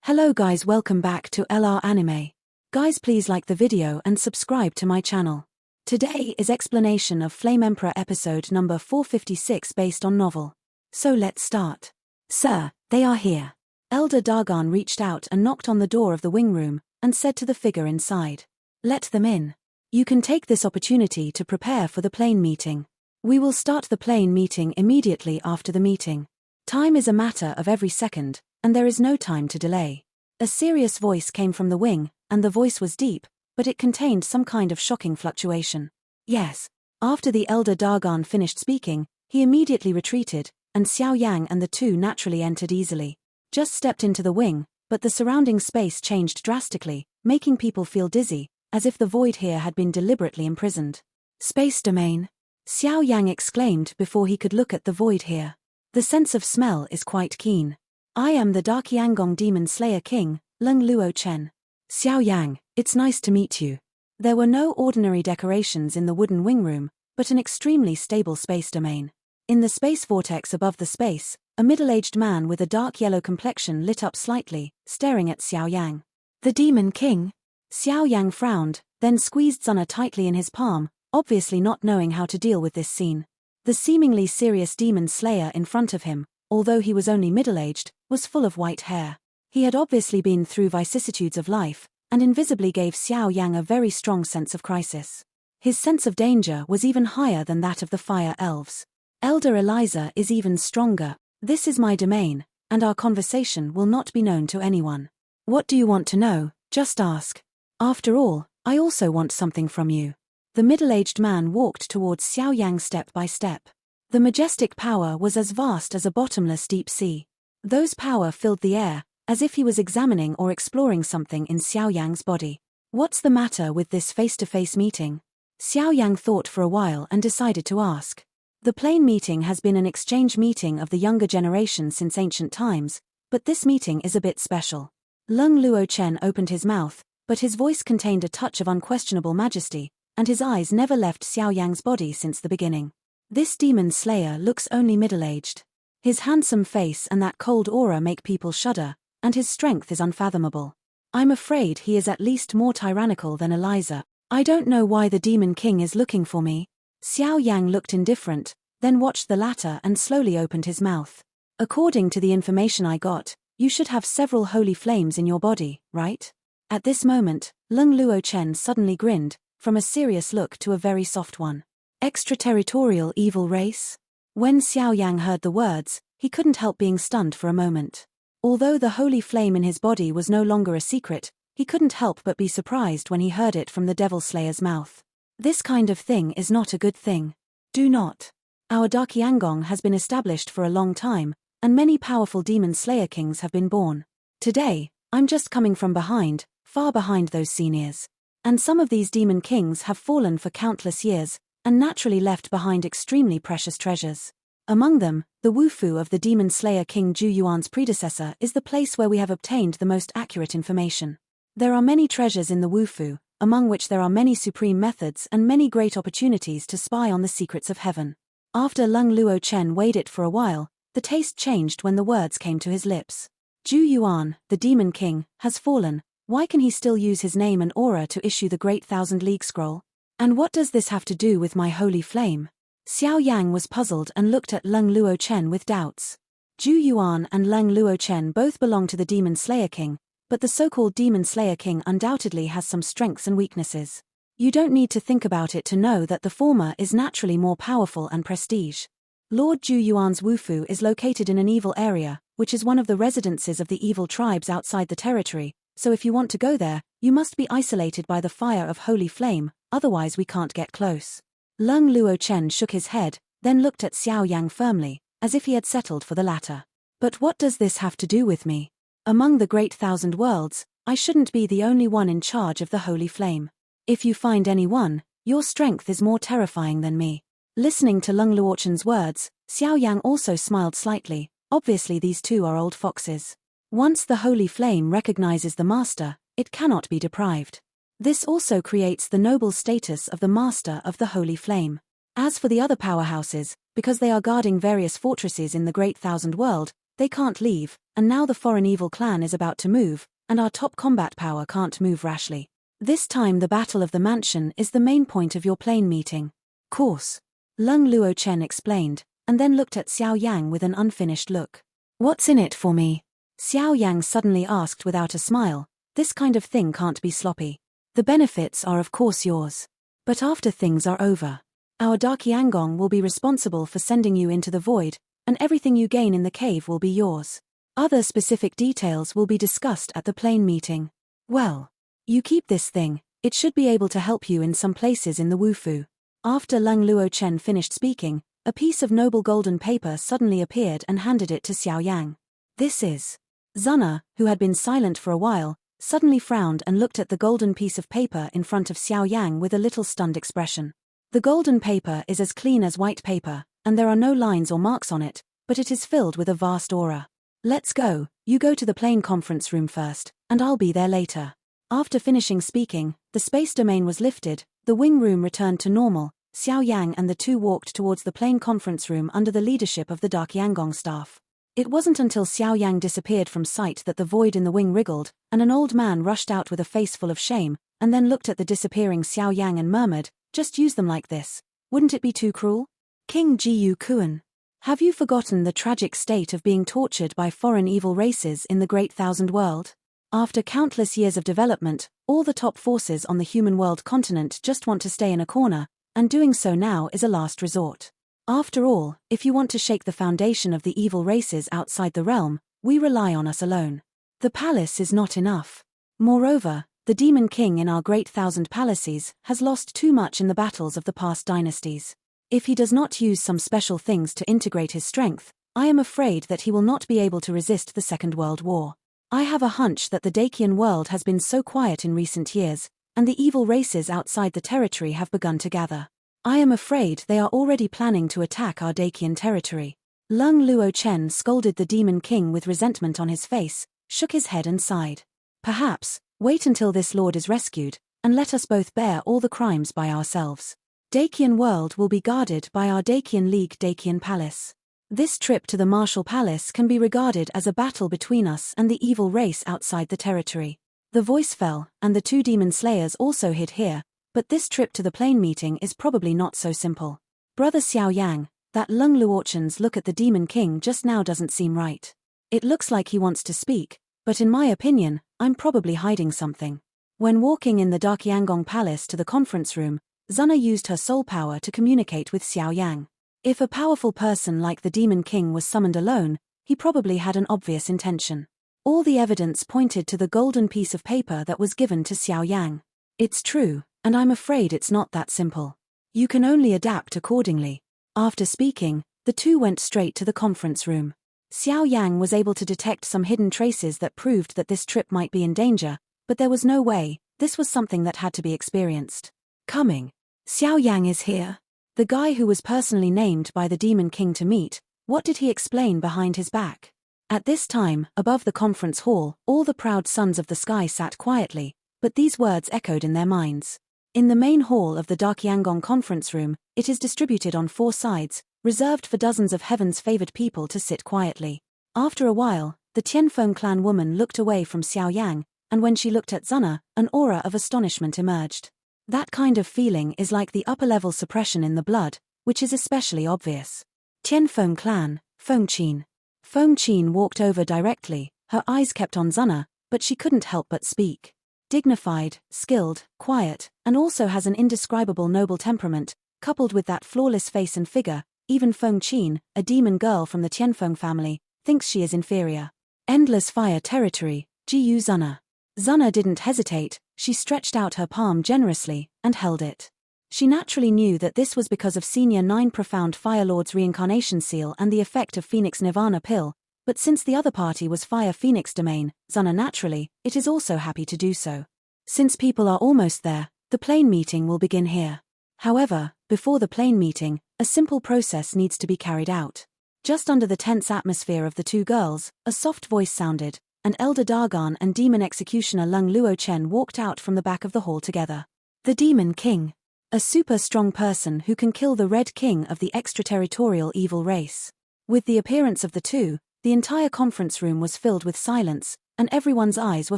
Hello guys, welcome back to LR Anime. Guys, please like the video and subscribe to my channel. Today is explanation of Flame Emperor episode number 456 based on novel. So let's start. Sir, they are here. Elder Dagon reached out and knocked on the door of the wing room and said to the figure inside, "Let them in. You can take this opportunity to prepare for the plane meeting. We will start the plane meeting immediately after the meeting. Time is a matter of every second, and there is no time to delay." A serious voice came from the wing, and the voice was deep, but it contained some kind of shocking fluctuation. Yes. After the Elder Dagon finished speaking, he immediately retreated, and Xiao Yan and the two naturally entered easily. Just stepped into the wing, but the surrounding space changed drastically, making people feel dizzy, as if the void here had been deliberately imprisoned. "Space domain," Xiao Yang exclaimed before he could look at the void here. "The sense of smell is quite keen. I am the Dark Yangong Demon Slayer King, Leng Luo Chen." "Xiao Yang, it's nice to meet you." There were no ordinary decorations in the wooden wing room, but an extremely stable space domain. In the space vortex above the space, a middle-aged man with a dark yellow complexion lit up slightly, staring at Xiao Yang. "The Demon King?" Xiao Yang frowned, then squeezed Zuna tightly in his palm, obviously not knowing how to deal with this scene. The seemingly serious demon slayer in front of him, although he was only middle-aged, was full of white hair. He had obviously been through vicissitudes of life, and invisibly gave Xiao Yang a very strong sense of crisis. His sense of danger was even higher than that of the fire elves. "Elder Eliza is even stronger. This is my domain, and our conversation will not be known to anyone. What do you want to know? Just ask. After all, I also want something from you." The middle-aged man walked towards Xiao Yang step by step. The majestic power was as vast as a bottomless deep sea. Those power filled the air, as if he was examining or exploring something in Xiao Yang's body. "What's the matter with this face-to-face meeting?" Xiao Yang thought for a while and decided to ask. The plane meeting has been an exchange meeting of the younger generation since ancient times, but this meeting is a bit special. Leng Luo Chen opened his mouth, but his voice contained a touch of unquestionable majesty, and his eyes never left Xiao Yang's body since the beginning. "This demon slayer looks only middle-aged. His handsome face and that cold aura make people shudder, and his strength is unfathomable. I'm afraid he is at least more tyrannical than Eliza. I don't know why the Demon King is looking for me." Xiao Yang looked indifferent, then watched the latter and slowly opened his mouth. "According to the information I got, you should have several holy flames in your body, right?" At this moment, Leng Luo Chen suddenly grinned, from a serious look to a very soft one. "Extraterritorial evil race?" When Xiao Yang heard the words, he couldn't help being stunned for a moment. Although the holy flame in his body was no longer a secret, he couldn't help but be surprised when he heard it from the Devil Slayer's mouth. This kind of thing is not a good thing. "Do not. Our Dark Yangong has been established for a long time, and many powerful demon slayer kings have been born. Today, I'm just coming from behind, far behind those seniors. And some of these demon kings have fallen for countless years, and naturally left behind extremely precious treasures. Among them, the Wufu of the Demon Slayer King Zhu Yuan's predecessor is the place where we have obtained the most accurate information. There are many treasures in the Wufu, among which there are many supreme methods and many great opportunities to spy on the secrets of heaven." After Leng Luo Chen weighed it for a while, the taste changed when the words came to his lips. "Zhu Yuan, the Demon King, has fallen. Why can he still use his name and aura to issue the Great Thousand League Scroll? And what does this have to do with my holy flame?" Xiao Yang was puzzled and looked at Leng Luo Chen with doubts. Zhu Yuan and Leng Luo Chen both belong to the Demon Slayer King, but the so-called Demon Slayer King undoubtedly has some strengths and weaknesses. You don't need to think about it to know that the former is naturally more powerful and prestige. Lord Zhu Yuan's Wufu is located in an evil area, which is one of the residences of the evil tribes outside the territory, so if you want to go there, you must be isolated by the fire of holy flame, otherwise we can't get close. Leng Luo Chen shook his head, then looked at Xiao Yang firmly, as if he had settled for the latter. "But what does this have to do with me? Among the Great Thousand Worlds, I shouldn't be the only one in charge of the holy flame. If you find anyone, your strength is more terrifying than me." Listening to Leng Luo Chen's words, Xiao Yang also smiled slightly. Obviously these two are old foxes. Once the holy flame recognizes the master, it cannot be deprived. This also creates the noble status of the master of the holy flame. As for the other powerhouses, because they are guarding various fortresses in the Great Thousand World, they can't leave, and now the foreign evil clan is about to move, and our top combat power can't move rashly. This time the Battle of the Mansion is the main point of your plane meeting. Course. Lung Luo Chen explained, and then looked at Xiao Yang with an unfinished look. What's in it for me? Xiao Yang suddenly asked without a smile. This kind of thing can't be sloppy. The benefits are of course yours. But after things are over, our Darkiangong will be responsible for sending you into the void, and everything you gain in the cave will be yours. Other specific details will be discussed at the plane meeting. Well, you keep this thing, it should be able to help you in some places in the Wufu. After Lung Luo Chen finished speaking, a piece of noble golden paper suddenly appeared and handed it to Xiao Yang. This is. Zuna, who had been silent for a while, suddenly frowned and looked at the golden piece of paper in front of Xiao Yang with a little stunned expression. The golden paper is as clean as white paper, and there are no lines or marks on it, but it is filled with a vast aura. Let's go, you go to the plane conference room first, and I'll be there later. After finishing speaking, the space domain was lifted, the wing room returned to normal, Xiao Yang and the two walked towards the plane conference room under the leadership of the Darkiangong staff. It wasn't until Xiao Yang disappeared from sight that the void in the wing wriggled, and an old man rushed out with a face full of shame, and then looked at the disappearing Xiao Yang and murmured, "Just use them like this. Wouldn't it be too cruel? King Jiyu Kuan. Have you forgotten the tragic state of being tortured by foreign evil races in the Great Thousand World? After countless years of development, all the top forces on the human world continent just want to stay in a corner, and doing so now is a last resort. After all, if you want to shake the foundation of the evil races outside the realm, we rely on us alone. The palace is not enough. Moreover, the Demon King in our Great Thousand Palaces has lost too much in the battles of the past dynasties. If he does not use some special things to integrate his strength, I am afraid that he will not be able to resist the Second World War. I have a hunch that the Dacian world has been so quiet in recent years, and the evil races outside the territory have begun to gather. I am afraid they are already planning to attack our Dacian territory." Lung Luo Chen scolded the Demon King with resentment on his face, shook his head and sighed. "Perhaps, wait until this lord is rescued, and let us both bear all the crimes by ourselves. Dacian world will be guarded by our Dacian League Dacian Palace. This trip to the Martial Palace can be regarded as a battle between us and the evil race outside the territory." The voice fell, and the two demon slayers also hid here, but this trip to the plane meeting is probably not so simple. Brother Xiao Yang, that Lung Luochen's look at the Demon King just now doesn't seem right. It looks like he wants to speak, but in my opinion, I'm probably hiding something. When walking in the Darkiangong Palace to the conference room, Zuna used her soul power to communicate with Xiao Yang. If a powerful person like the Demon King was summoned alone, he probably had an obvious intention. All the evidence pointed to the golden piece of paper that was given to Xiao Yang. It's true, and I'm afraid it's not that simple. You can only adapt accordingly. After speaking, the two went straight to the conference room. Xiao Yang was able to detect some hidden traces that proved that this trip might be in danger, but there was no way, this was something that had to be experienced. Coming. Xiao Yang is here. The guy who was personally named by the Demon King to meet, what did he explain behind his back? At this time, above the conference hall, all the proud sons of the sky sat quietly, but these words echoed in their minds. In the main hall of the Darkiangong conference room, it is distributed on 4 sides, reserved for dozens of heaven's favored people to sit quietly. After a while, the Tianfeng clan woman looked away from Xiao Yang, and when she looked at Zuna, an aura of astonishment emerged. That kind of feeling is like the upper-level suppression in the blood, which is especially obvious. Tianfeng clan, Fengqin. Fengqin walked over directly, her eyes kept on Zuna, but she couldn't help but speak. Dignified, skilled, quiet, and also has an indescribable noble temperament, coupled with that flawless face and figure, even Fengqin, a demon girl from the Tianfeng family, thinks she is inferior. Endless fire territory, Jiyu Zuna. Zuna didn't hesitate, she stretched out her palm generously, and held it. She naturally knew that this was because of Senior 9 Profound Fire Lord's reincarnation seal and the effect of Phoenix Nirvana pill, but since the other party was Fire Phoenix domain, Zuna naturally, it is also happy to do so. Since people are almost there, the plane meeting will begin here. However, before the plane meeting, a simple process needs to be carried out. Just under the tense atmosphere of the two girls, a soft voice sounded, and Elder Dargan and Demon Executioner Lung Luo Chen walked out from the back of the hall together. The Demon King. A super strong person who can kill the Red King of the extraterritorial evil race. With the appearance of the two, The entire conference room was filled with silence, and everyone's eyes were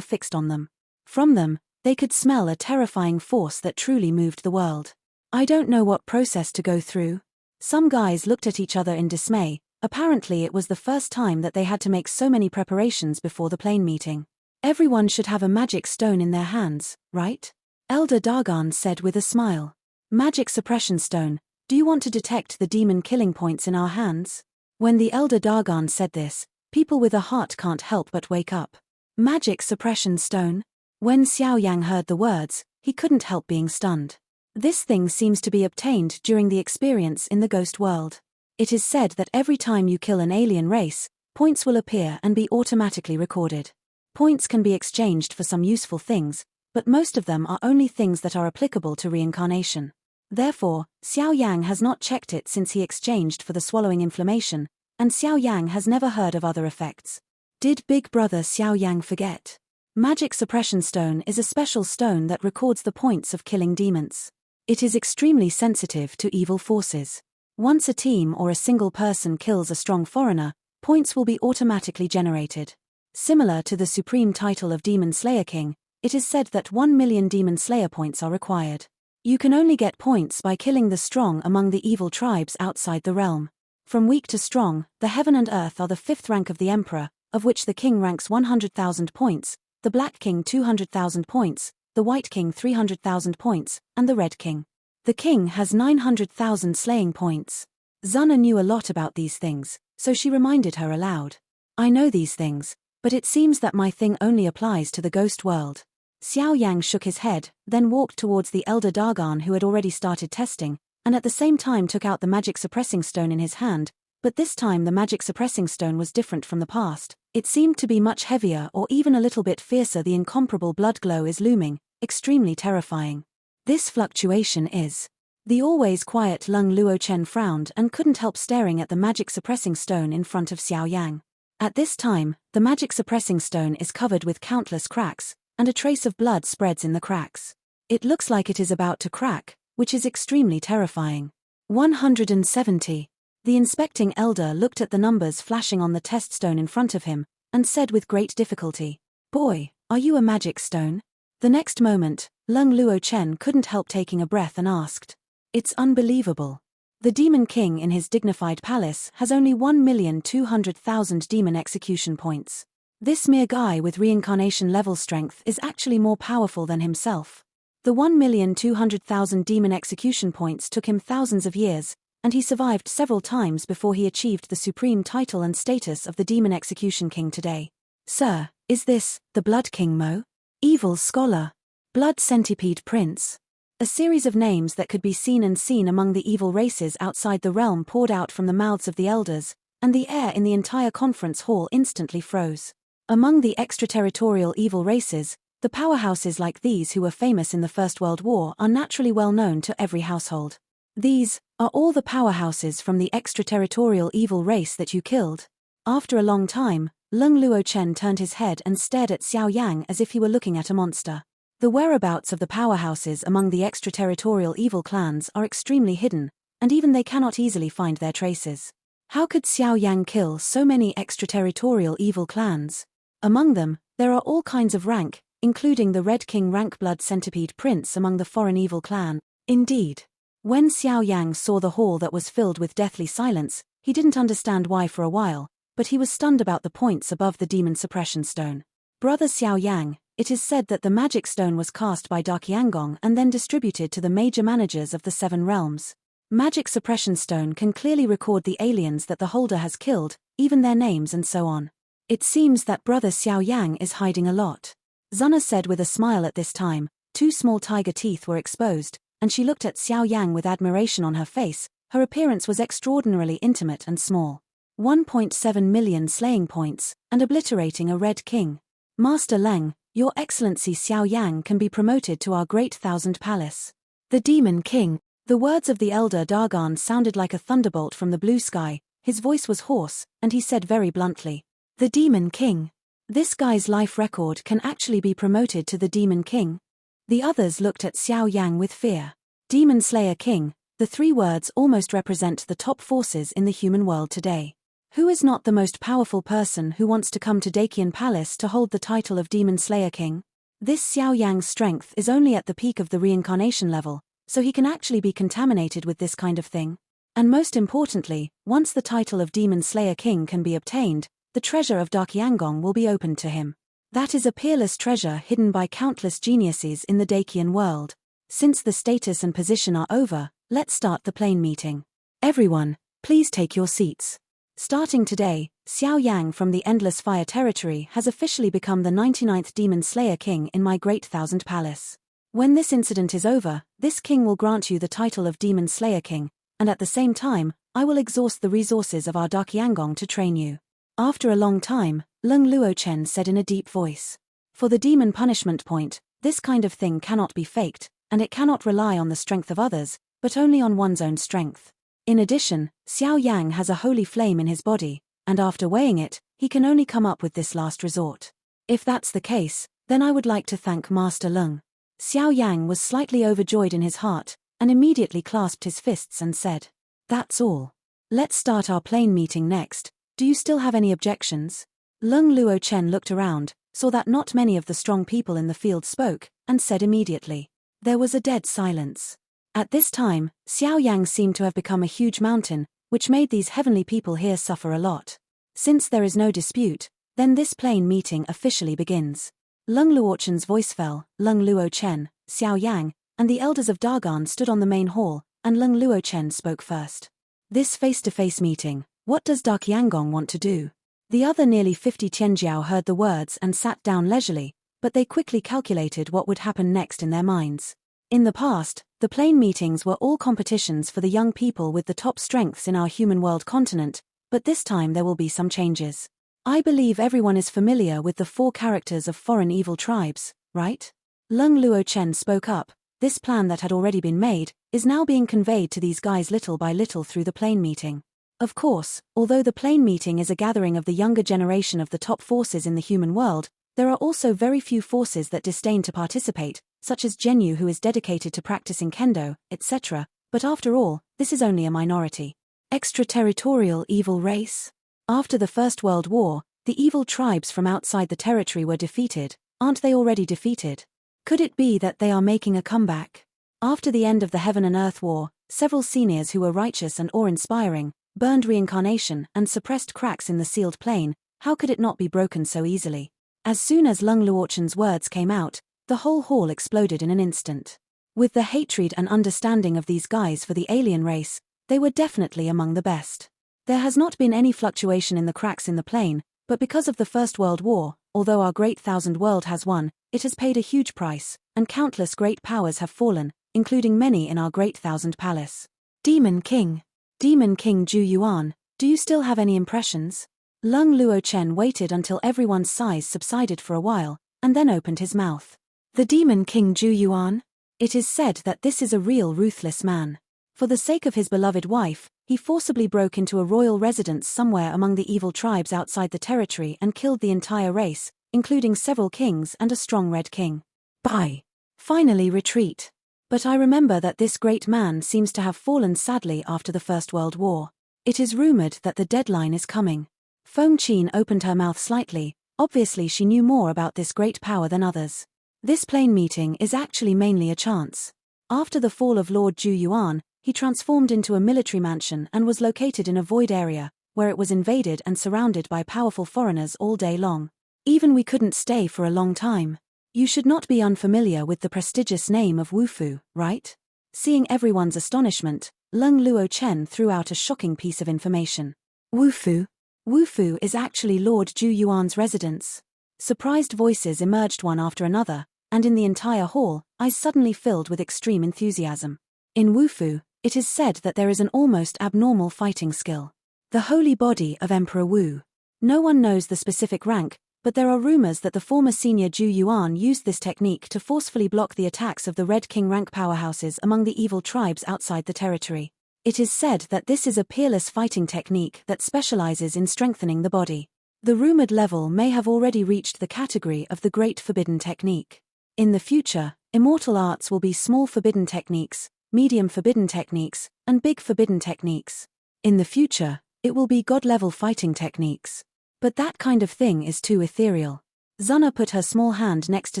fixed on them. From them, they could smell a terrifying force that truly moved the world. I don't know what process to go through. Some guys looked at each other in dismay. Apparently it was the first time that they had to make so many preparations before the plane meeting. Everyone should have a magic stone in their hands, right? Elder Dargan said with a smile. Magic suppression stone, do you want to detect the demon killing points in our hands? When the Elder Dargan said this, people with a heart can't help but wake up. Magic suppression stone? When Xiao Yan heard the words, he couldn't help being stunned. This thing seems to be obtained during the experience in the ghost world. It is said that every time you kill an alien race, points will appear and be automatically recorded. Points can be exchanged for some useful things, but most of them are only things that are applicable to reincarnation. Therefore, Xiao Yang has not checked it since he exchanged for the swallowing inflammation, and Xiao Yang has never heard of other effects. Did Big Brother Xiao Yang forget? Magic suppression stone is a special stone that records the points of killing demons. It is extremely sensitive to evil forces. Once a team or a single person kills a strong foreigner, points will be automatically generated. Similar to the supreme title of Demon Slayer King, it is said that 1 million Demon Slayer points are required. You can only get points by killing the strong among the evil tribes outside the realm. From weak to strong, the heaven and earth are the 5th rank of the emperor, of which the king ranks 100,000 points, the black king 200,000 points, the white king 300,000 points, and the red king. The king has 900,000 slaying points. Zana knew a lot about these things, so she reminded her aloud. I know these things, but it seems that my thing only applies to the ghost world. Xiao Yang shook his head, then walked towards the Elder Dargan who had already started testing, and at the same time took out the magic suppressing stone in his hand, but this time the magic suppressing stone was different from the past. It seemed to be much heavier or even a little bit fiercer. The incomparable blood glow is looming, extremely terrifying. This fluctuation is. The always quiet Lung Luochen frowned and couldn't help staring at the magic suppressing stone in front of Xiao Yang. At this time, the magic suppressing stone is covered with countless cracks, and a trace of blood spreads in the cracks. It looks like it is about to crack, which is extremely terrifying. 170. The inspecting elder looked at the numbers flashing on the test stone in front of him, and said with great difficulty, "Boy, are you a magic stone?" The next moment, Lung Luochen couldn't help taking a breath and asked, "It's unbelievable. The Demon King in his dignified palace has only 1,200,000 demon execution points. This mere guy with reincarnation level strength is actually more powerful than himself. The 1,200,000 demon execution points took him thousands of years, and he survived several times before he achieved the supreme title and status of the Demon Execution King today. Sir, is this the Blood King Mo? Evil Scholar? Blood Centipede Prince?" A series of names that could be seen among the evil races outside the realm poured out from the mouths of the elders, and the air in the entire conference hall instantly froze. Among the extraterritorial evil races, the powerhouses like these who were famous in the First World War are naturally well known to every household. These are all the powerhouses from the extraterritorial evil race that you killed. After a long time, Lung Luochen turned his head and stared at Xiao Yang as if he were looking at a monster. The whereabouts of the powerhouses among the extraterritorial evil clans are extremely hidden, and even they cannot easily find their traces. How could Xiao Yang kill so many extraterritorial evil clans? Among them, there are all kinds of rank, including the Red King rank Blood Centipede Prince among the foreign evil clan. Indeed. When Xiao Yang saw the hall that was filled with deathly silence, he didn't understand why for a while, but he was stunned about the points above the demon suppression stone. Brother Xiao Yang, it is said that the magic stone was cast by Darkiangong and then distributed to the major managers of the 7 realms. Magic suppression stone can clearly record the aliens that the holder has killed, even their names and so on. It seems that Brother Xiao Yang is hiding a lot. Zana said with a smile at this time. 2 small tiger teeth were exposed, and she looked at Xiao Yang with admiration on her face. Her appearance was extraordinarily intimate and small. 1.7 million slaying points, and obliterating a red king. Master Leng, Your Excellency Xiao Yang can be promoted to our great 1000 palace. The Demon King. The words of the Elder Dargan sounded like a thunderbolt from the blue sky. His voice was hoarse, and he said very bluntly, "The Demon King. This guy's life record can actually be promoted to the Demon King." The others looked at Xiao Yang with fear. Demon Slayer King. The 3 words almost represent the top forces in the human world today. Who is not the most powerful person who wants to come to Dacian Palace to hold the title of Demon Slayer King? This Xiao Yang's strength is only at the peak of the reincarnation level, so he can actually be contaminated with this kind of thing. And most importantly, once the title of Demon Slayer King can be obtained, the treasure of Dakiangong will be opened to him. That is a peerless treasure hidden by countless geniuses in the Dacian world. Since the status and position are over, let's start the plane meeting. Everyone, please take your seats. Starting today, Xiao Yang from the Endless Fire territory has officially become the 99th Demon Slayer King in my Great Thousand Palace. When this incident is over, this king will grant you the title of Demon Slayer King, and at the same time, I will exhaust the resources of our Dakiangong to train you. After a long time, Lung Luochen said in a deep voice. For the demon punishment point, this kind of thing cannot be faked, and it cannot rely on the strength of others, but only on one's own strength. In addition, Xiao Yang has a holy flame in his body, and after weighing it, he can only come up with this last resort. If that's the case, then I would like to thank Master Lung. Xiao Yang was slightly overjoyed in his heart, and immediately clasped his fists and said, "That's all. Let's start our plane meeting next. Do you still have any objections?" Lung Luochen looked around, saw that not many of the strong people in the field spoke, and said immediately. There was a dead silence. At this time, Xiao Yang seemed to have become a huge mountain, which made these heavenly people here suffer a lot. Since there is no dispute, then this plane meeting officially begins. Lung Luochen's voice fell. Lung Luochen, Xiao Yang, and the elders of Dagan stood on the main hall, and Lung Luochen spoke first. This face-to-face meeting, what does Dakiangong want to do? The other nearly 50 Tianjiao heard the words and sat down leisurely, but they quickly calculated what would happen next in their minds. In the past, the plane meetings were all competitions for the young people with the top strengths in our human world continent, but this time there will be some changes. I believe everyone is familiar with the 4 characters of foreign evil tribes, right? Lung Luochen spoke up. This plan that had already been made is now being conveyed to these guys little by little through the plane meeting. Of course, although the plane meeting is a gathering of the younger generation of the top forces in the human world, there are also very few forces that disdain to participate, such as Genyu who is dedicated to practicing kendo, etc., but after all, this is only a minority. Extraterritorial evil race? After the First World War, the evil tribes from outside the territory were defeated. Aren't they already defeated? Could it be that they are making a comeback? After the end of the Heaven and Earth War, several seniors who were righteous and awe-inspiring, burned reincarnation and suppressed cracks in the sealed plane. How could it not be broken so easily? As soon as Lung Luochen's words came out, the whole hall exploded in an instant. With the hatred and understanding of these guys for the alien race, they were definitely among the best. There has not been any fluctuation in the cracks in the plane, but because of the First World War, although our Great Thousand World has won, it has paid a huge price, and countless great powers have fallen, including many in our Great Thousand Palace. Demon King Zhu Yuan, do you still have any impressions? Lung Luochen waited until everyone's sighs subsided for a while, and then opened his mouth. The Demon King Zhu Yuan? It is said that this is a real ruthless man. For the sake of his beloved wife, he forcibly broke into a royal residence somewhere among the evil tribes outside the territory and killed the entire race, including several kings and a strong red king. Bye. Finally retreat. But I remember that this great man seems to have fallen sadly after the First World War. It is rumored that the deadline is coming. Feng Qin opened her mouth slightly. Obviously she knew more about this great power than others. This plane meeting is actually mainly a chance. After the fall of Lord Zhu Yuan, he transformed into a military mansion and was located in a void area, where it was invaded and surrounded by powerful foreigners all day long. Even we couldn't stay for a long time. You should not be unfamiliar with the prestigious name of Wufu, right? Seeing everyone's astonishment, Lung Luochen threw out a shocking piece of information. Wufu? Wufu is actually Lord Zhu Yuan's residence. Surprised voices emerged one after another, and in the entire hall, eyes suddenly filled with extreme enthusiasm. In Wufu, it is said that there is an almost abnormal fighting skill. The holy body of Emperor Wu. No one knows the specific rank, but there are rumors that the former senior Zhu Yuan used this technique to forcefully block the attacks of the Red King rank powerhouses among the evil tribes outside the territory. It is said that this is a peerless fighting technique that specializes in strengthening the body. The rumored level may have already reached the category of the Great Forbidden Technique. In the future, immortal arts will be small forbidden techniques, medium forbidden techniques, and big forbidden techniques. In the future, It will be god-level fighting techniques. But that kind of thing is too ethereal. Zuna put her small hand next to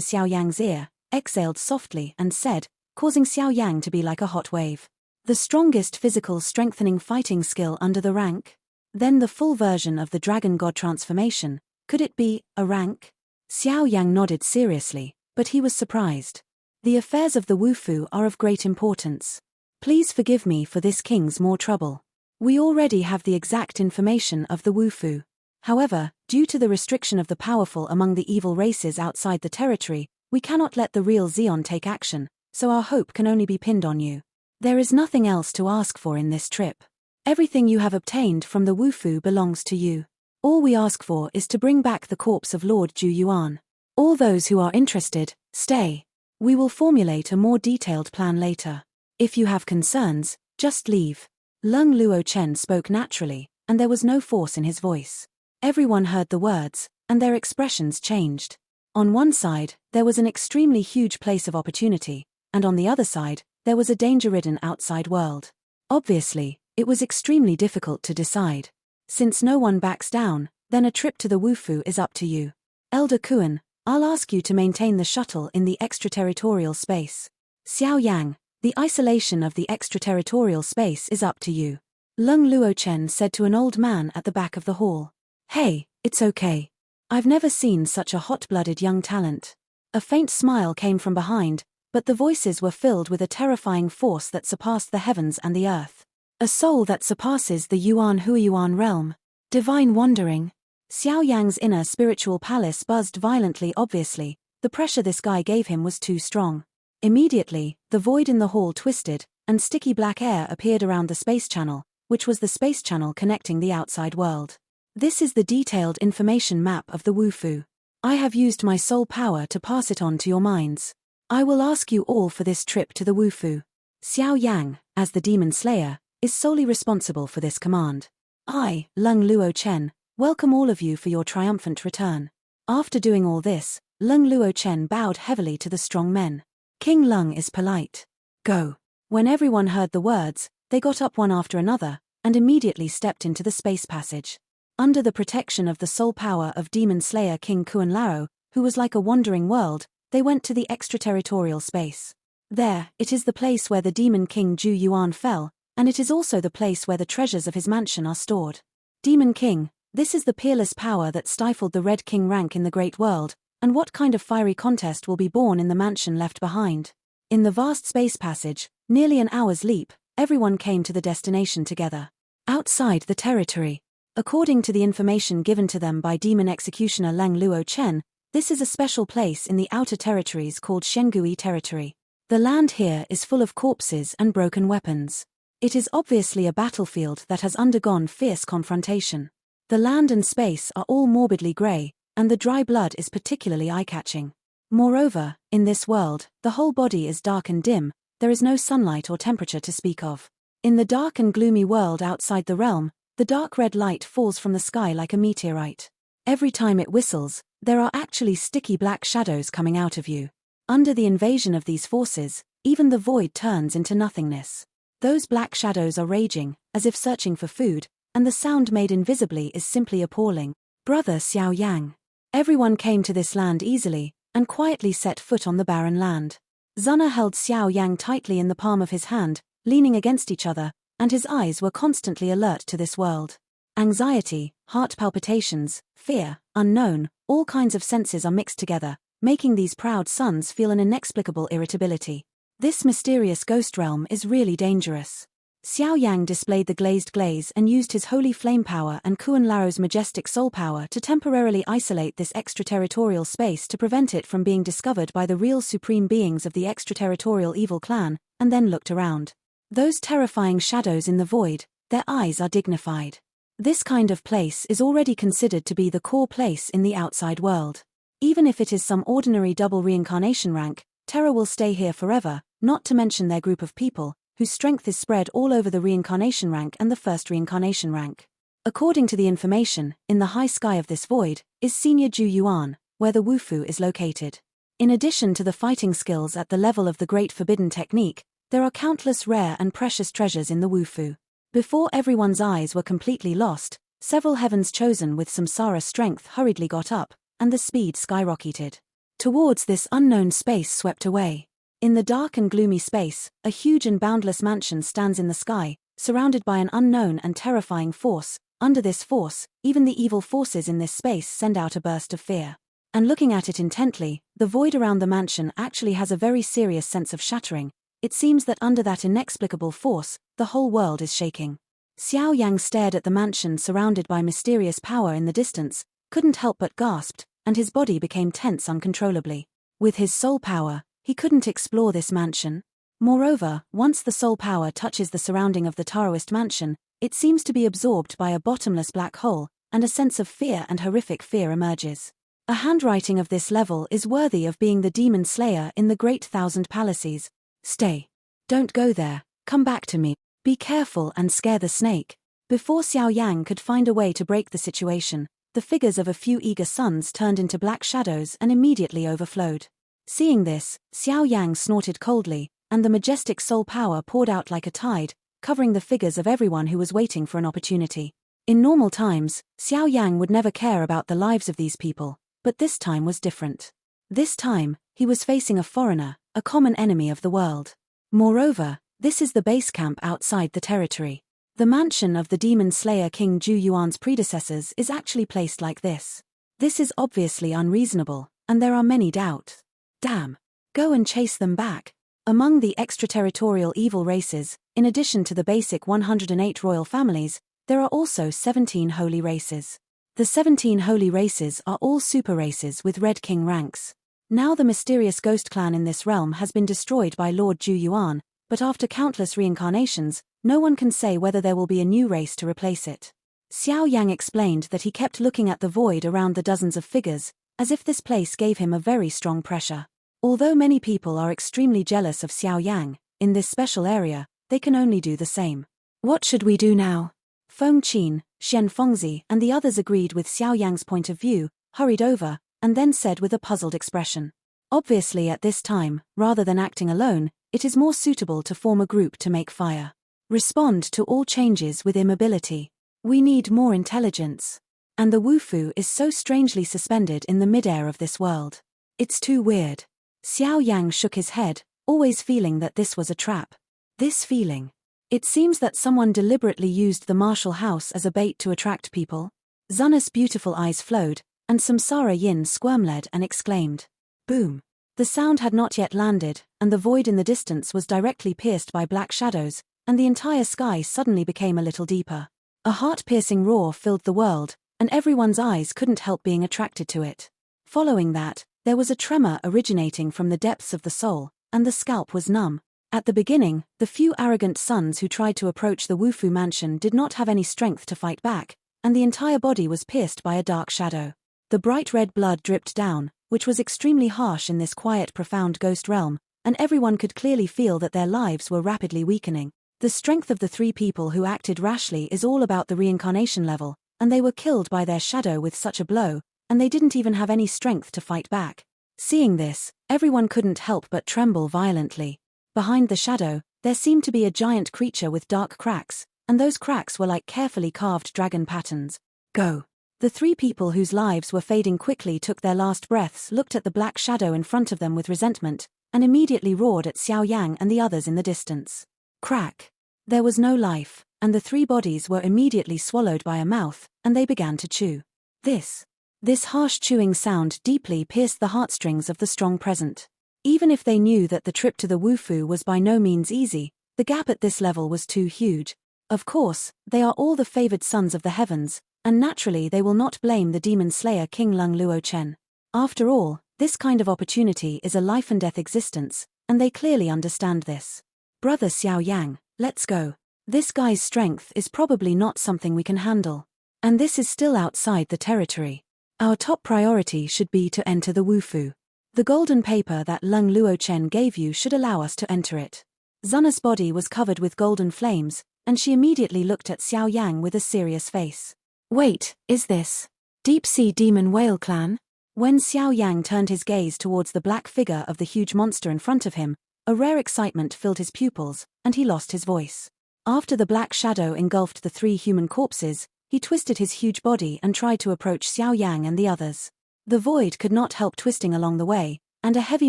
Xiao Yang's ear, exhaled softly and said, causing Xiao Yang to be like a hot wave. The strongest physical strengthening fighting skill under the rank? Then the full version of the dragon god transformation, could it be a rank? Xiao Yang nodded seriously, but he was surprised. The affairs of the Wufu are of great importance. Please forgive me for this king's more trouble. We already have the exact information of the Wufu. However, due to the restriction of the powerful among the evil races outside the territory, we cannot let the real Xion take action, so our hope can only be pinned on you. There is nothing else to ask for in this trip. Everything you have obtained from the Wufu belongs to you. All we ask for is to bring back the corpse of Lord Zhu Yuan. All those who are interested, stay. We will formulate a more detailed plan later. If you have concerns, just leave. Leng Luo Chen spoke naturally, and there was no force in his voice. Everyone heard the words, and their expressions changed. On one side, there was an extremely huge place of opportunity, and on the other side, there was a danger-ridden outside world. Obviously, it was extremely difficult to decide. Since no one backs down, then a trip to the Wufu is up to you. Elder Kuan, I'll ask you to maintain the shuttle in the extraterritorial space. Xiao Yang, the isolation of the extraterritorial space is up to you. Leng Luo Chen said to an old man at the back of the hall. Hey, it's okay. I've never seen such a hot-blooded young talent. A faint smile came from behind, but the voices were filled with a terrifying force that surpassed the heavens and the earth. A soul that surpasses the Yuan Huiyuan realm. Divine wandering. Xiao Yang's inner spiritual palace buzzed violently. Obviously, the pressure this guy gave him was too strong. Immediately, the void in the hall twisted, and sticky black air appeared around the space channel, which was the space channel connecting the outside world. This is the detailed information map of the Wufu. I have used my soul power to pass it on to your minds. I will ask you all for this trip to the Wufu. Xiao Yang, as the demon slayer, is solely responsible for this command. I, Leng Luo Chen, welcome all of you for your triumphant return. After doing all this, Leng Luo Chen bowed heavily to the strong men. King Leng is polite. Go. When everyone heard the words, they got up one after another, and immediately stepped into the space passage. Under the protection of the soul power of Demon Slayer King Kuan Lao, who was like a wandering world, they went to the extraterritorial space. There, it is the place where the Demon King Zhu Yuan fell, and it is also the place where the treasures of his mansion are stored. Demon King, this is the peerless power that stifled the Red King rank in the Great World, and what kind of fiery contest will be born in the mansion left behind? In the vast space passage, nearly an hour's leap, everyone came to the destination together. Outside the territory. According to the information given to them by Demon Executioner Leng Luo Chen, this is a special place in the outer territories called Shengui Territory. The land here is full of corpses and broken weapons. It is obviously a battlefield that has undergone fierce confrontation. The land and space are all morbidly grey, and the dry blood is particularly eye-catching. Moreover, in this world, the whole body is dark and dim, there is no sunlight or temperature to speak of. In the dark and gloomy world outside the realm, the dark red light falls from the sky like a meteorite. Every time it whistles, there are actually sticky black shadows coming out of you. Under the invasion of these forces, even the void turns into nothingness. Those black shadows are raging, as if searching for food, and the sound made invisibly is simply appalling. Brother Xiao Yang. Everyone came to this land easily, and quietly set foot on the barren land. Zuna held Xiao Yang tightly in the palm of his hand, leaning against each other, and his eyes were constantly alert to this world. Anxiety, heart palpitations, fear, unknown, all kinds of senses are mixed together, making these proud sons feel an inexplicable irritability. This mysterious ghost realm is really dangerous. Xiao Yang displayed the glazed glaze and used his holy flame power and Kuan Lao's majestic soul power to temporarily isolate this extraterritorial space to prevent it from being discovered by the real supreme beings of the extraterritorial evil clan, and then looked around. Those terrifying shadows in the void, their eyes are dignified. This kind of place is already considered to be the core place in the outside world. Even if it is some ordinary double reincarnation rank, terror will stay here forever, not to mention their group of people, whose strength is spread all over the reincarnation rank and the first reincarnation rank. According to the information, in the high sky of this void, is Senior Zhu Yuan, where the Wufu is located. In addition to the fighting skills at the level of the Great Forbidden Technique, there are countless rare and precious treasures in the Wufu. Before everyone's eyes were completely lost, several heavens chosen with samsara strength hurriedly got up, and the speed skyrocketed. Towards this unknown space swept away. In the dark and gloomy space, a huge and boundless mansion stands in the sky, surrounded by an unknown and terrifying force. Under this force, even the evil forces in this space send out a burst of fear. And looking at it intently, the void around the mansion actually has a very serious sense of shattering. It seems that under that inexplicable force, the whole world is shaking. Xiao Yang stared at the mansion surrounded by mysterious power in the distance, couldn't help but gasped, and his body became tense uncontrollably. With his soul power, he couldn't explore this mansion. Moreover, once the soul power touches the surrounding of the Taoist mansion, it seems to be absorbed by a bottomless black hole, and a sense of fear and horrific fear emerges. A handwriting of this level is worthy of being the demon slayer in the Great Thousand Palaces. Stay. Don't go there, come back to me. Be careful and scare the snake. Before Xiao Yang could find a way to break the situation, the figures of a few eager sons turned into black shadows and immediately overflowed. Seeing this, Xiao Yang snorted coldly, and the majestic soul power poured out like a tide, covering the figures of everyone who was waiting for an opportunity. In normal times, Xiao Yang would never care about the lives of these people, but this time was different. This time, he was facing a foreigner, a common enemy of the world. Moreover, this is the base camp outside the territory. The mansion of the demon slayer King Zhu Yuan's predecessors is actually placed like this. This is obviously unreasonable, and there are many doubts. Damn. Go and chase them back. Among the extraterritorial evil races, in addition to the basic 108 royal families, there are also 17 holy races. The 17 holy races are all super races with Red King ranks. Now the mysterious ghost clan in this realm has been destroyed by Lord Zhu Yuan, but after countless reincarnations, no one can say whether there will be a new race to replace it. Xiao Yang explained that he kept looking at the void around the dozens of figures, as if this place gave him a very strong pressure. Although many people are extremely jealous of Xiao Yang, in this special area, they can only do the same. What should we do now? Feng Qin, Xian Fengzi and the others agreed with Xiao Yang's point of view, hurried over, and then said with a puzzled expression. Obviously at this time, rather than acting alone, it is more suitable to form a group to make fire. Respond to all changes with immobility. We need more intelligence. And the Wufu is so strangely suspended in the midair of this world. It's too weird. Xiao Yang shook his head, always feeling that this was a trap. This feeling. It seems that someone deliberately used the martial house as a bait to attract people. Zunna's beautiful eyes flowed, and Samsara Yin squirmed and exclaimed. Boom. The sound had not yet landed, and the void in the distance was directly pierced by black shadows, and the entire sky suddenly became a little deeper. A heart-piercing roar filled the world, and everyone's eyes couldn't help being attracted to it. Following that, there was a tremor originating from the depths of the soul, and the scalp was numb. At the beginning, the few arrogant sons who tried to approach the Wufu mansion did not have any strength to fight back, and the entire body was pierced by a dark shadow. The bright red blood dripped down, which was extremely harsh in this quiet, profound ghost realm, and everyone could clearly feel that their lives were rapidly weakening. The strength of the three people who acted rashly is all about the reincarnation level, and they were killed by their shadow with such a blow, and they didn't even have any strength to fight back. Seeing this, everyone couldn't help but tremble violently. Behind the shadow, there seemed to be a giant creature with dark cracks, and those cracks were like carefully carved dragon patterns. Go. The three people whose lives were fading quickly took their last breaths, looked at the black shadow in front of them with resentment, and immediately roared at Xiao Yang and the others in the distance. Crack. There was no life, and the three bodies were immediately swallowed by a mouth, and they began to chew. This harsh chewing sound deeply pierced the heartstrings of the strong present. Even if they knew that the trip to the Wufu was by no means easy, the gap at this level was too huge. Of course, they are all the favored sons of the heavens, and naturally they will not blame the demon slayer King Lung Luochen. After all, this kind of opportunity is a life-and-death existence, and they clearly understand this. Brother Xiao Yang, let's go. This guy's strength is probably not something we can handle. And this is still outside the territory. Our top priority should be to enter the Wufu. The golden paper that Lung Luochen gave you should allow us to enter it. Zunna's body was covered with golden flames, and she immediately looked at Xiao Yang with a serious face. Wait, is this Deep-Sea Demon Whale Clan? When Xiao Yang turned his gaze towards the black figure of the huge monster in front of him, a rare excitement filled his pupils, and he lost his voice. After the black shadow engulfed the 3 human corpses, he twisted his huge body and tried to approach Xiao Yang and the others. The void could not help twisting along the way, and a heavy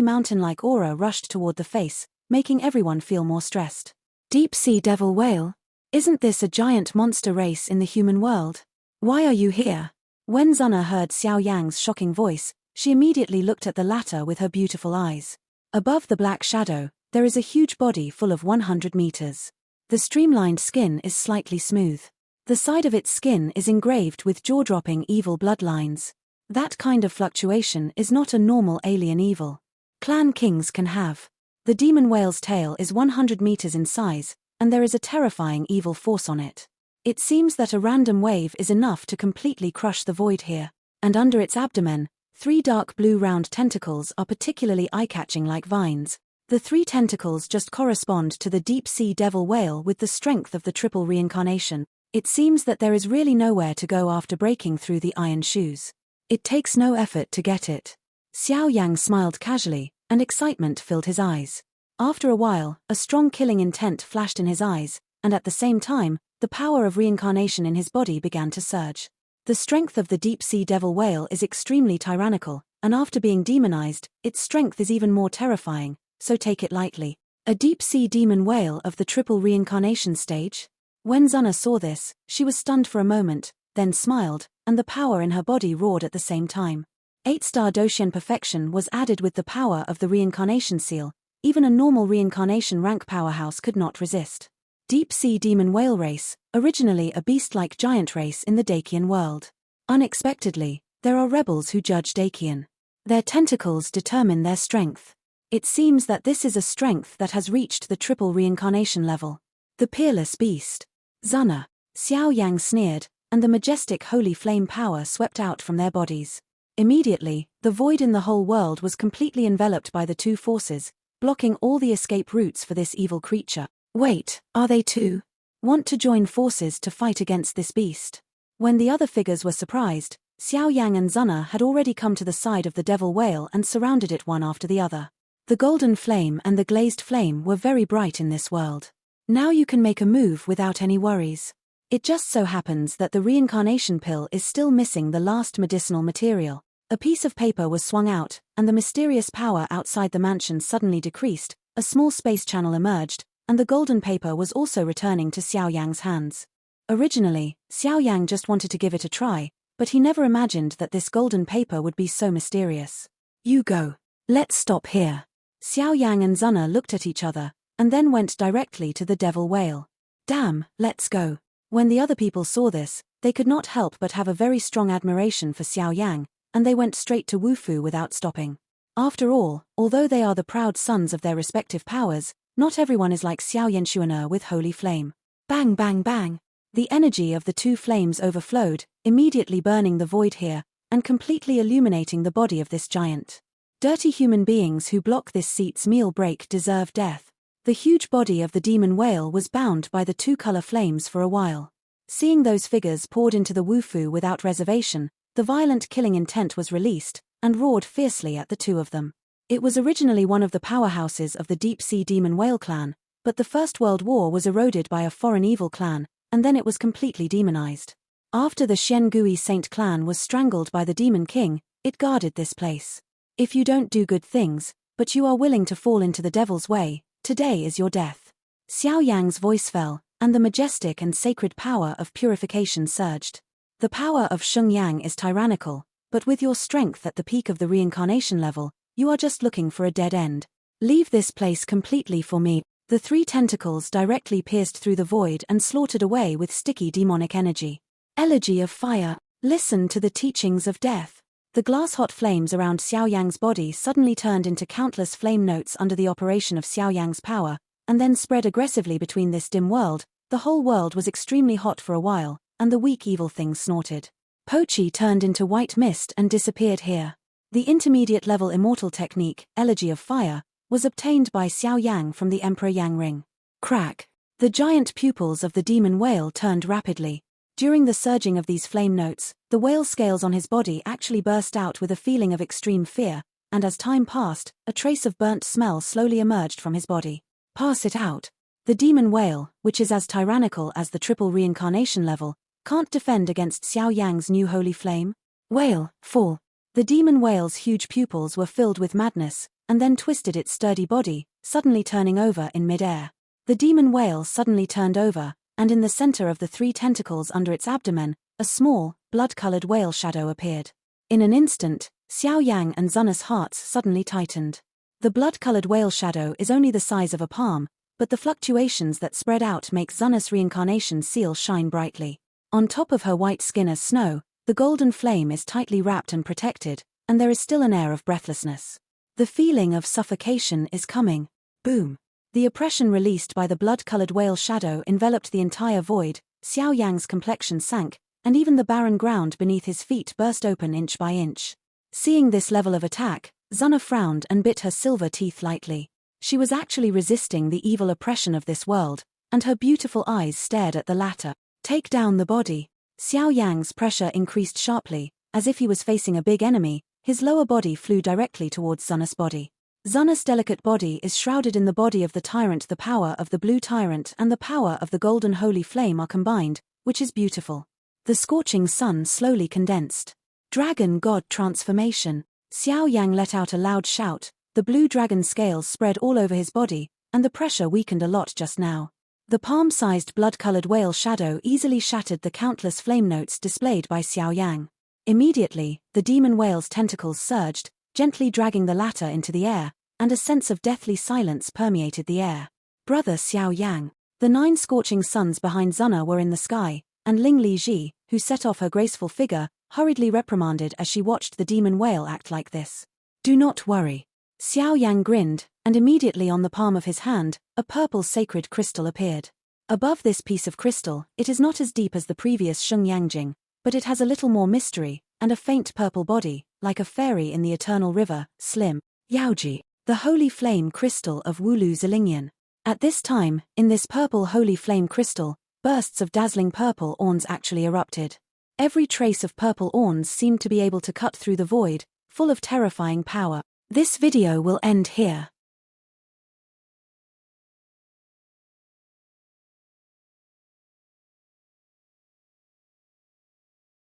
mountain-like aura rushed toward the face, making everyone feel more stressed. Deep-sea devil whale? Isn't this a giant monster race in the human world? Why are you here? When Zuna heard Xiao Yang's shocking voice, she immediately looked at the latter with her beautiful eyes. Above the black shadow, there is a huge body full of 100 meters. The streamlined skin is slightly smooth. The side of its skin is engraved with jaw-dropping evil bloodlines. That kind of fluctuation is not a normal alien evil clan kings can have. The demon whale's tail is 100 meters in size, and there is a terrifying evil force on it. It seems that a random wave is enough to completely crush the void here, and under its abdomen, 3 dark blue round tentacles are particularly eye-catching like vines. The 3 tentacles just correspond to the deep-sea devil whale with the strength of the triple reincarnation. It seems that there is really nowhere to go after breaking through the iron shoes. It takes no effort to get it. Xiao Yang smiled casually, and excitement filled his eyes. After a while, a strong killing intent flashed in his eyes, and at the same time, the power of reincarnation in his body began to surge. The strength of the deep-sea devil whale is extremely tyrannical, and after being demonized, its strength is even more terrifying, so take it lightly. A deep-sea demon whale of the triple reincarnation stage? When Zuna saw this, she was stunned for a moment, then smiled, and the power in her body roared at the same time. 8-star Doshian perfection was added with the power of the reincarnation seal. Even a normal reincarnation rank powerhouse could not resist. Deep-sea demon whale race, originally a beast-like giant race in the Dakian world. Unexpectedly, there are rebels who judge Dakian. Their tentacles determine their strength. It seems that this is a strength that has reached the triple reincarnation level. The peerless beast. Zuna. Xiao Yang sneered, and the majestic holy flame power swept out from their bodies. Immediately, the void in the whole world was completely enveloped by the 2 forces, blocking all the escape routes for this evil creature. Wait, are they too? Want to join forces to fight against this beast? When the other figures were surprised, Xiao Yang and Zuna had already come to the side of the devil whale and surrounded it one after the other. The golden flame and the glazed flame were very bright in this world. Now you can make a move without any worries. It just so happens that the reincarnation pill is still missing the last medicinal material. A piece of paper was swung out, and the mysterious power outside the mansion suddenly decreased, a small space channel emerged, and the golden paper was also returning to Xiao Yang's hands. Originally, Xiao Yang just wanted to give it a try, but he never imagined that this golden paper would be so mysterious. You go. Let's stop here. Xiao Yang and Zuna looked at each other, and then went directly to the devil whale. Damn, let's go. When the other people saw this, they could not help but have a very strong admiration for Xiao Yang, and they went straight to Wufu without stopping. After all, although they are the proud sons of their respective powers, not everyone is like Xiao Yanshuaner with holy flame. Bang bang bang. The energy of the 2 flames overflowed, immediately burning the void here, and completely illuminating the body of this giant. Dirty human beings who block this seat's meal break deserve death. The huge body of the demon whale was bound by the 2 color flames for a while. Seeing those figures poured into the Wufu without reservation, the violent killing intent was released, and roared fiercely at the 2 of them. It was originally one of the powerhouses of the deep-sea demon whale clan, but the First World War was eroded by a foreign evil clan, and then it was completely demonized. After the Xiangui Saint clan was strangled by the demon king, it guarded this place. If you don't do good things, but you are willing to fall into the devil's way, today is your death. Xiao Yang's voice fell, and the majestic and sacred power of purification surged. The power of Sheng Yang is tyrannical, but with your strength at the peak of the reincarnation level, you are just looking for a dead end. Leave this place completely for me. The 3 tentacles directly pierced through the void and slaughtered away with sticky demonic energy. Elegy of fire. Listen to the teachings of death. The glass-hot flames around Xiao Yang's body suddenly turned into countless flame notes under the operation of Xiao Yang's power, and then spread aggressively between this dim world. The whole world was extremely hot for a while, and the weak evil things snorted. Pochi turned into white mist and disappeared here. The intermediate-level immortal technique, Elegy of Fire, was obtained by Xiao Yang from the Emperor Yang ring. Crack. The giant pupils of the demon whale turned rapidly. During the surging of these flame notes, the whale scales on his body actually burst out with a feeling of extreme fear, and as time passed, a trace of burnt smell slowly emerged from his body. Pass it out. The demon whale, which is as tyrannical as the triple reincarnation level, can't defend against Xiao Yang's new holy flame. Whale, fall. The demon whale's huge pupils were filled with madness, and then twisted its sturdy body, suddenly turning over in mid-air. The demon whale suddenly turned over, and in the center of the 3 tentacles under its abdomen, a small, blood-colored whale shadow appeared. In an instant, Xiao Yang and Zunna's hearts suddenly tightened. The blood-colored whale shadow is only the size of a palm, but the fluctuations that spread out make Zunna's reincarnation seal shine brightly. On top of her white skin as snow, the golden flame is tightly wrapped and protected, and there is still an air of breathlessness. The feeling of suffocation is coming. Boom. The oppression released by the blood-colored whale shadow enveloped the entire void. Xiao Yang's complexion sank, and even the barren ground beneath his feet burst open inch by inch. Seeing this level of attack, Zunna frowned and bit her silver teeth lightly. She was actually resisting the evil oppression of this world, and her beautiful eyes stared at the latter. Take down the body. Xiao Yang's pressure increased sharply, as if he was facing a big enemy. His lower body flew directly towards Zunna's body. Zunna's delicate body is shrouded in the body of the tyrant. The power of the blue tyrant and the power of the golden holy flame are combined, which is beautiful. The scorching sun slowly condensed. Dragon God transformation. Xiao Yang let out a loud shout. The blue dragon scales spread all over his body, and the pressure weakened a lot just now. The palm-sized blood-colored whale shadow easily shattered the countless flame notes displayed by Xiao Yang. Immediately, the demon whale's tentacles surged, gently dragging the latter into the air, and a sense of deathly silence permeated the air. Brother Xiao Yang. The 9 scorching suns behind Zunna were in the sky, and Ling Li Ji, who set off her graceful figure, hurriedly reprimanded as she watched the demon whale act like this. Do not worry. Xiao Yang grinned, and immediately on the palm of his hand, a purple sacred crystal appeared. Above this piece of crystal, it is not as deep as the previous Sheng Yangjing, but it has a little more mystery, and a faint purple body, like a fairy in the eternal river, Slim. Yaoji, the holy flame crystal of Wulu Zilingyan. At this time, in this purple holy flame crystal, bursts of dazzling purple orns actually erupted. Every trace of purple orns seemed to be able to cut through the void, full of terrifying power. This video will end here.